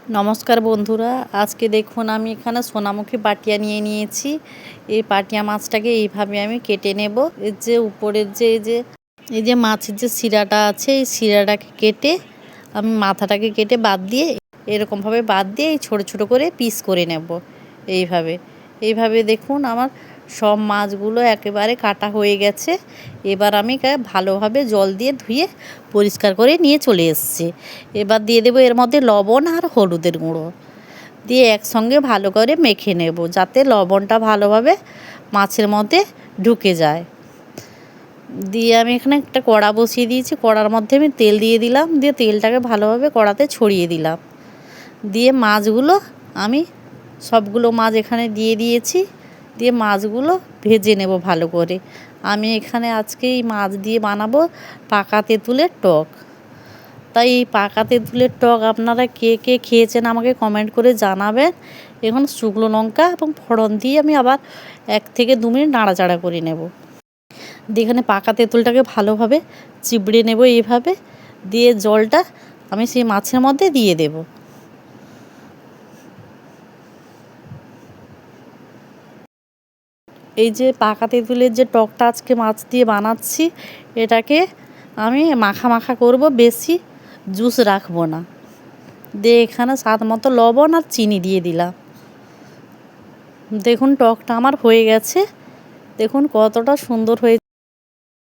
নমস্কার বন্ধুরা, আজকে দেখুন আমি এখানে সোনামুখী পাটিয়া নিয়ে নিয়েছি। এই পাটিয়া মাছটাকে এইভাবে আমি কেটে নেব। এর যে উপরের যে এই যে মাছের যে শিরাটা আছে, এই শিরাটাকে কেটে আমি মাথাটাকে কেটে বাদ দিয়ে এরকমভাবে বাদ দিয়ে এই ছোটো ছোটো করে পিস করে নেব। এইভাবে দেখুন আমার সব মাছগুলো একেবারে কাটা হয়ে গেছে। এবার আমি ভালোভাবে জল দিয়ে ধুয়ে পরিষ্কার করে নিয়ে চলে এসেছি। এবার দিয়ে দেবো এর মধ্যে লবণ আর হলুদের গুঁড়ো দিয়ে একসঙ্গে ভালো করে মেখে নেব, যাতে লবণটা ভালোভাবে মাছের মধ্যে ঢুকে যায়। দিয়ে আমি এখানে একটা কড়া বসিয়ে দিয়েছি। কড়ার মধ্যে আমি তেল দিয়ে দিলাম, দিয়ে তেলটাকে ভালোভাবে কড়াতে ছড়িয়ে দিলাম। দিয়ে মাছগুলো আমি সবগুলো মাছ এখানে দিয়ে দিয়েছি। দিয়ে মাছগুলো ভেজে নেব ভালো করে। আমি এখানে আজকে এই মাছ দিয়ে বানাবো পাকা তেঁতুলের টক। তাই এই পাকা তেঁতুলের টক আপনারা কে কে খেয়েছেন আমাকে কমেন্ট করে জানাবেন। এখন শুকনো লঙ্কা এবং ফোড়ন দিয়ে আমি আবার 1 থেকে 2 মিনিট নাড়াচাড়া করে নেব। দিয়ে এখানে পাকা তেঁতুলটাকে ভালোভাবে চিবড়ে নেব এইভাবে। দিয়ে জলটা আমি সেই মাছের মধ্যে দিয়ে দেব। এই যে পাকা তেঁতুলের যে টকটা আজকে মাছ দিয়ে বানাচ্ছি, এটাকে আমি মাখা মাখা করব, বেশি জুস রাখবো না। দিয়ে এখানে স্বাদ মতো লবণ আর চিনি দিয়ে দিলাম। দেখুন টকটা আমার হয়ে গেছে, দেখুন কতটা সুন্দর হয়েছে।